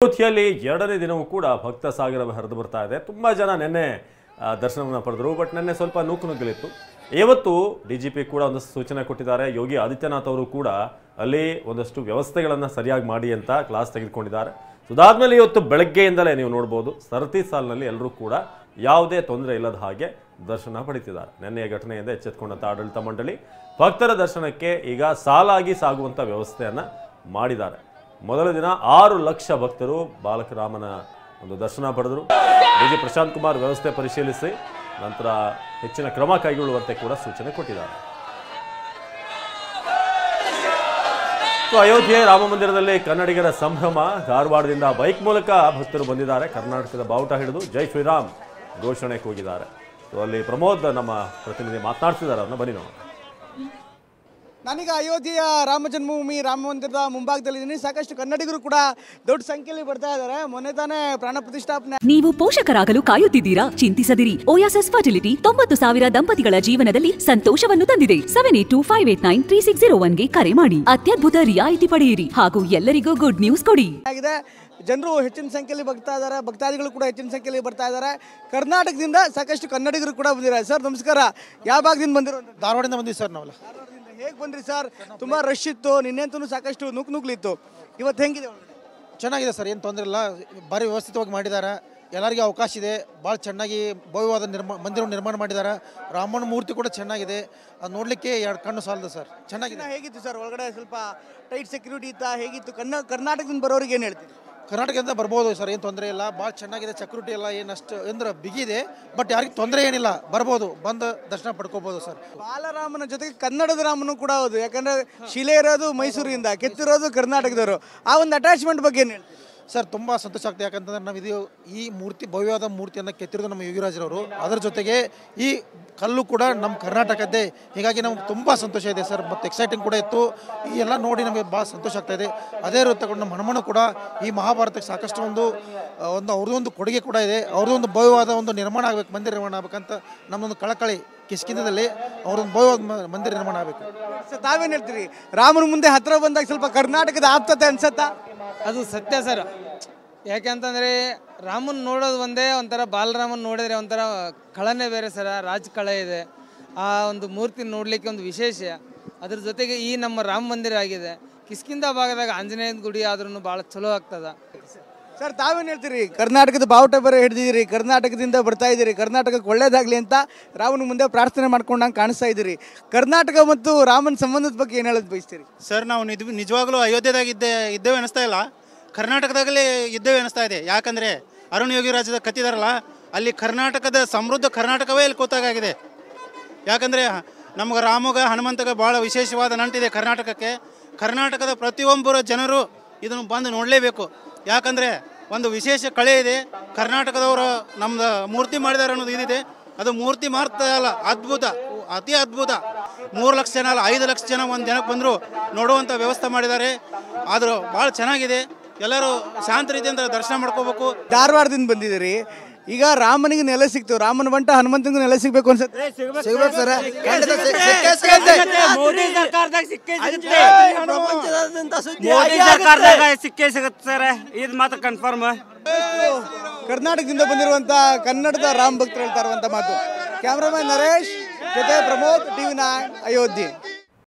ಅಯೋಧ್ಯೆಯಲ್ಲಿ ಎರಡನೇ ದಿನವೂ ಕೂಡ ಭಕ್ತ ಸಾಗರ ಹರಿದು ಬರ್ತಾ ಇದೆ. ತುಂಬಾ ಜನ ನಿನ್ನೆ ದರ್ಶನವನ್ನು ಪಡೆದರು. ಬಟ್ ನಿನ್ನೆ ಸ್ವಲ್ಪ ನೂಕುನುಗ್ಗಲಿತ್ತು. ಇವತ್ತು ಡಿಜಿಪಿ ಕೂಡ ಒಂದಷ್ಟು ಸೂಚನೆ ಕೊಟ್ಟಿದ್ದಾರೆ. ಯೋಗಿ ಆದಿತ್ಯನಾಥ್ ಅವರು ಕೂಡ ಅಲ್ಲಿ ಒಂದಷ್ಟು ವ್ಯವಸ್ಥೆಗಳನ್ನು ಸರಿಯಾಗಿ ಮಾಡಿ ಅಂತ ಕ್ಲಾಸ್ ತೆಗೆದುಕೊಂಡಿದ್ದಾರೆ. ಅದಾದ್ಮೇಲೆ ಇವತ್ತು ಬೆಳಗ್ಗೆಯಿಂದಲೇ ನೀವು ನೋಡ್ಬೋದು ಸರತಿ ಸಾಲಿನಲ್ಲಿ ಎಲ್ಲರೂ ಕೂಡ ಯಾವುದೇ ತೊಂದರೆ ಇಲ್ಲದ ಹಾಗೆ ದರ್ಶನ ಪಡಿತಿದ್ದಾರೆ. ನಿನ್ನೆಯ ಘಟನೆಯಿಂದ ಎಚ್ಚೆತ್ತುಕೊಂಡಂತ ಆಡಳಿತ ಮಂಡಳಿ ಭಕ್ತರ ದರ್ಶನಕ್ಕೆ ಈಗ ಸಾಲಾಗಿ ಸಾಗುವಂತ ವ್ಯವಸ್ಥೆಯನ್ನ ಮಾಡಿದ್ದಾರೆ. ಮೊದಲ ದಿನ 6 ಲಕ್ಷ ಭಕ್ತರು ಬಾಲಕರಾಮನ ಒಂದು ದರ್ಶನ ಪಡೆದರು. ಡಿಜಿ ಪ್ರಶಾಂತ್ ಕುಮಾರ್ ವ್ಯವಸ್ಥೆ ಪರಿಶೀಲಿಸಿ ನಂತರ ಹೆಚ್ಚಿನ ಕ್ರಮ ಕೈಗೊಳ್ಳುವಂತೆ ಕೂಡ ಸೂಚನೆ ಕೊಟ್ಟಿದ್ದಾರೆ. ಅಯೋಧ್ಯೆ ರಾಮ ಮಂದಿರದಲ್ಲಿ ಕನ್ನಡಿಗರ ಸಂಭ್ರಮ. ಧಾರವಾಡದಿಂದ ಬೈಕ್ ಮೂಲಕ ಭಕ್ತರು ಬಂದಿದ್ದಾರೆ. ಕರ್ನಾಟಕದ ಬಾವುಟ ಹಿಡಿದು ಜೈ ಶ್ರೀರಾಮ್ ಘೋಷಣೆ ಕೂಗಿದ್ದಾರೆ. ಅಲ್ಲಿ ಪ್ರಮೋದ್ ನಮ್ಮ ಪ್ರತಿನಿಧಿ ಮಾತನಾಡ್ತಿದ್ದಾರೆ. ಅವ್ರನ್ನ ಬನ್ನಿ ನೋಡೋಣ. ನಾನೀಗ ಅಯೋಧ್ಯೆಯ ರಾಮ ಜನ್ಮಭೂಮಿ ರಾಮ ಮಂದಿರದ ಮುಂಭಾಗದಲ್ಲಿದ್ದೀನಿ. ಸಾಕಷ್ಟು ಕನ್ನಡಿಗರು ಕೂಡ ದೊಡ್ಡ ಸಂಖ್ಯೆಯಲ್ಲಿ ಬರ್ತಾ ಇದ್ದಾರೆ. ಮೊನ್ನೆ ತಾನೇ ಪ್ರಾಣ ಪ್ರತಿಷ್ಠಾಪನೆ. ನೀವು ಪೋಷಕರಾಗಲು ಕಾಯುತ್ತಿದ್ದೀರಾ? ಚಿಂತಿಸದಿರಿ. ಓಯಾಸಿಸ್ ಫರ್ಟಿಲಿಟಿ 90,000 ದಂಪತಿಗಳ ಜೀವನದಲ್ಲಿ ಸಂತೋಷವನ್ನು ತಂದಿದೆ. 7825893601ಗೆ ಕರೆ ಮಾಡಿ. ಅತ್ಯದ್ಭುತ ರಿಯಾಯಿತಿ ಪಡೆಯಿರಿ ಹಾಗೂ ಎಲ್ಲರಿಗೂ ಗುಡ್ ನ್ಯೂಸ್ ಕೊಡಿ. ಜನರು ಹೆಚ್ಚಿನ ಸಂಖ್ಯೆಯಲ್ಲಿ ಬರ್ತಾ ಇದ್ದಾರೆ. ಭಕ್ತಾದಿಗಳು ಕೂಡ ಹೆಚ್ಚಿನ ಸಂಖ್ಯೆಯಲ್ಲಿ ಬರ್ತಾ ಇದ್ದಾರೆ. ಕರ್ನಾಟಕದಿಂದ ಸಾಕಷ್ಟು ಕನ್ನಡಿಗರು ಕೂಡ ಬಂದಿದ್ದಾರೆ. ಸರ್ ನಮಸ್ಕಾರ. ಯಾವ ಭಾಗದಿಂದ ಬಂದಿರೋ? ಧಾರವಾಡದಿಂದ ಬಂದಿವಿ ಸರ್. ನಾವೆಲ್ಲ ಹೇಗೆ ಬಂದ್ರಿ ಸರ್? ತುಂಬಾ ರಶ್ ಇತ್ತು. ನಿನ್ನೆಂತೂ ಸಾಕಷ್ಟು ನುಗ್ಲಿತ್ತು. ಇವತ್ತು ಹೆಂಗಿದೆ? ಚೆನ್ನಾಗಿದೆ ಸರ್, ಏನು ತೊಂದರೆ ಇಲ್ಲ. ಭಾರಿ ವ್ಯವಸ್ಥಿತವಾಗಿ ಮಾಡಿದ್ದಾರೆ. ಎಲ್ಲರಿಗೂ ಅವಕಾಶ ಇದೆ. ಭಾಳ ಚೆನ್ನಾಗಿ ಭವ್ಯವಾದ ಮಂದಿರ ನಿರ್ಮಾಣ ಮಾಡಿದ್ದಾರೆ. ರಾಮನ ಮೂರ್ತಿ ಕೂಡ ಚೆನ್ನಾಗಿದೆ. ಅದು ನೋಡಲಿಕ್ಕೆ 2 ಕಣ್ಣು ಸಾಲದು ಸರ್. ಚೆನ್ನಾಗಿದೆ. ಹೇಗಿತ್ತು ಸರ್ ಒಳಗಡೆ? ಸ್ವಲ್ಪ ಟೈಟ್ ಸೆಕ್ಯೂರಿಟಿ ಇತ್ತಾ? ಹೇಗಿತ್ತು? ಕರ್ನಾಟಕದಿಂದ ಬರೋರಿಗೆ ಏನು ಹೇಳ್ತೀವಿ? ಕರ್ನಾಟಕದಿಂದ ಬರ್ಬೋದು ಸರ್, ಏನು ತೊಂದರೆ ಇಲ್ಲ. ಭಾಳ ಚೆನ್ನಾಗಿದೆ. ಸೆಕ್ಯೂರಿಟಿ ಎಲ್ಲ ಏನಷ್ಟು ಅಂದ್ರೆ ಬಿಗಿದೆ. ಬಟ್ ಯಾರಿಗೂ ತೊಂದರೆ ಏನಿಲ್ಲ. ಬರ್ಬೋದು, ಬಂದು ದರ್ಶನ ಪಡ್ಕೋಬೋದು ಸರ್. ಬಾಲರಾಮನ ಜೊತೆಗೆ ಕನ್ನಡದ ರಾಮನು ಕೂಡ ಹೌದು. ಯಾಕಂದ್ರೆ ಶಿಲೆ ಇರೋದು ಮೈಸೂರಿಂದ, ಕೆತ್ತಿರೋದು ಕರ್ನಾಟಕದವರು. ಆ ಒಂದು ಅಟ್ಯಾಚ್ಮೆಂಟ್ ಬಗ್ಗೆ ಏನು ಹೇಳ್ತೀವಿ ಸರ್? ತುಂಬ ಸಂತೋಷ ಆಗ್ತದೆ. ಯಾಕಂತಂದ್ರೆ ನಾವು ಈ ಮೂರ್ತಿ ಭವ್ಯವಾದ ಮೂರ್ತಿಯನ್ನು ಕೆತ್ತಿರೋದು ನಮ್ಮ ಯೋಗಿರಾಜರವರು. ಅದರ ಜೊತೆಗೆ ಈ ಕಲ್ಲು ಕೂಡ ನಮ್ಮ ಕರ್ನಾಟಕದ್ದೇ. ಹೀಗಾಗಿ ನಮ್ಗೆ ತುಂಬ ಸಂತೋಷ ಇದೆ ಸರ್. ಮತ್ತು ಎಕ್ಸೈಟಿಂಗ್ ಕೂಡ ಇತ್ತು. ಈ ಎಲ್ಲ ನೋಡಿ ನಮಗೆ ಭಾಳ ಸಂತೋಷ ಆಗ್ತಾಯಿದೆ. ಅದೇ ರೀತಿ ತಗೊಂಡು ನಮ್ಮ ಹನುಮನು ಕೂಡ ಈ ಮಹಾಭಾರತಕ್ಕೆ ಸಾಕಷ್ಟು ಒಂದು ಅವ್ರದ್ದೊಂದು ಕೊಡುಗೆ ಕೂಡ ಇದೆ. ಅವ್ರದ್ದೊಂದು ಭವ್ಯವಾದ ಒಂದು ನಿರ್ಮಾಣ ಆಗಬೇಕು, ಮಂದಿರ ನಿರ್ಮಾಣ ಆಗಬೇಕಂತ ನಮ್ಮೊಂದು ಕಳಕಳಿ. ಕಿಷ್ಕಿಂಧದಲ್ಲಿ ಅವ್ರೊಂದು ಭವ್ಯವಾದ ಮಂದಿರ ನಿರ್ಮಾಣ ಆಗಬೇಕು. ಸರ್ ತಾವೇನು ಹೇಳ್ತೀರಿ? ರಾಮನ ಮುಂದೆ ಹತ್ತಿರ ಬಂದಾಗ ಸ್ವಲ್ಪ ಕರ್ನಾಟಕದ ಆಪ್ತತೆ ಅನ್ಸತ್ತಾ? ಅದು ಸತ್ಯ ಸರ್. ಯಾಕೆಂತಂದರೆ ರಾಮನ್ ನೋಡೋದು ಒಂದೇ, ಒಂಥರ ಬಾಲರಾಮನ್ ನೋಡಿದರೆ ಒಂಥರ ಕಳನೇ ಬೇರೆ ಸರ. ರಾಜ ಕಳೆ ಇದೆ. ಆ ಒಂದು ಮೂರ್ತಿ ನೋಡಲಿಕ್ಕೆ ಒಂದು ವಿಶೇಷ. ಅದ್ರ ಜೊತೆಗೆ ಈ ನಮ್ಮ ರಾಮ ಮಂದಿರ ಆಗಿದೆ. ಕಿಷ್ಕಿಂಧ ಭಾಗದಾಗ ಆಂಜನೇಯನ ಗುಡಿ ಆದ್ರೂ ಭಾಳ ಚಲೋ ಆಗ್ತದ. ಸರ್ ತಾವೇನು ಹೇಳ್ತೀರಿ? ಕರ್ನಾಟಕದ ಬಾವುಟ ಬೇರೆ ಹಿಡಿದಿದ್ದೀರಿ, ಕರ್ನಾಟಕದಿಂದ ಬರ್ತಾ ಇದ್ದೀರಿ, ಕರ್ನಾಟಕಕ್ಕೆ ಒಳ್ಳೇದಾಗಲಿ ಅಂತ ರಾಮನ ಮುಂದೆ ಪ್ರಾರ್ಥನೆ ಮಾಡ್ಕೊಂಡಂಗೆ ಕಾಣಿಸ್ತಾ ಇದ್ದೀರಿ. ಕರ್ನಾಟಕ ಮತ್ತು ರಾಮನ ಸಂಬಂಧದ ಬಗ್ಗೆ ಏನು ಹೇಳೋದು ಬಯಸ್ತೀರಿ? ಸರ್ ನಾವು ನಿಜವಾಗ್ಲೂ ಅಯೋಧ್ಯೆದಾಗ ಇದ್ದೇವೆ ಅನಿಸ್ತಾ ಇಲ್ಲ, ಕರ್ನಾಟಕದಾಗಲೇ ಇದ್ದೇವೆ ಅನಿಸ್ತಾ ಇದೆ. ಯಾಕಂದರೆ ಅರುಣ್ ಯೋಗಿ ರಾಜ್ಯದ ಕತ್ತಿದಾರಲ್ಲ, ಅಲ್ಲಿ ಕರ್ನಾಟಕದ ಸಮೃದ್ಧ ಕರ್ನಾಟಕವೇ ಇಲ್ಲಿ ಕೂತಾಗಿದೆ. ಯಾಕಂದರೆ ನಮ್ಗೆ ರಾಮಗ ಹನುಮಂತಗ ಭಾಳ ವಿಶೇಷವಾದ ನಂಟಿದೆ ಕರ್ನಾಟಕಕ್ಕೆ. ಕರ್ನಾಟಕದ ಪ್ರತಿಯೊಬ್ಬರ ಜನರು ಇದನ್ನು ಬಂದು ನೋಡಲೇಬೇಕು. ಯಾಕಂದರೆ ಒಂದು ವಿಶೇಷ ಕಳೆ ಇದೆ. ಕರ್ನಾಟಕದವರು ನಮ್ದು ಮೂರ್ತಿ ಮಾಡಿದ್ದಾರೆ ಅನ್ನೋದು ಇದಿದೆ. ಅದು ಮೂರ್ತಿ ಮಾತ್ರ ಅಲ್ಲ, ಅದ್ಭುತ, ಅತಿ ಅದ್ಭುತ. 3 ಲಕ್ಷ ಜನ ಅಲ್ಲ, 5 ಲಕ್ಷ ಜನ ಒಂದು ದಿನಕ್ಕೆ ಬಂದರೂ ನೋಡುವಂಥ ವ್ಯವಸ್ಥೆ ಮಾಡಿದ್ದಾರೆ. ಆದರೂ ಭಾಳ ಚೆನ್ನಾಗಿದೆ. ಎಲ್ಲರೂ ಶಾಂತ ರೀತಿಯಿಂದ ದರ್ಶನ ಮಾಡ್ಕೋಬೇಕು. ಧಾರವಾಡದಿಂದ ಬಂದಿದ್ದೀರಿ. ಈಗ ರಾಮನಿಗೆ ನೆಲೆ ಸಿಕ್ತು, ರಾಮನ ಬಂಟ ಹನುಮಂತನಿಗೆ ನೆಲೆ ಸಿಗ್ಬೇಕು ಅನ್ಸುತ್ತೆ. ಸಿಗ್ಬೇಕು ಸರ್. ಮೋದಿ ಸರ್ಕಾರದಾಗ ಸಿಕ್ಕೇ ಸಿಗುತ್ತೆ ಸರ್. ಇದು ಮಾತ್ರ ಕನ್ಫರ್ಮ್. ಕರ್ನಾಟಕದಿಂದ ಬಂದಿರುವಂತ ಕನ್ನಡದ ರಾಮ್ ಭಕ್ತರು ಹೇಳ್ತಾ ಇರುವಂತ ಮಾತು. ಕ್ಯಾಮ್ರಾಮನ್ ನರೇಶ್ ಜೊತೆ ಪ್ರಮೋದ್, TV9 ಅಯೋಧ್ಯೆ.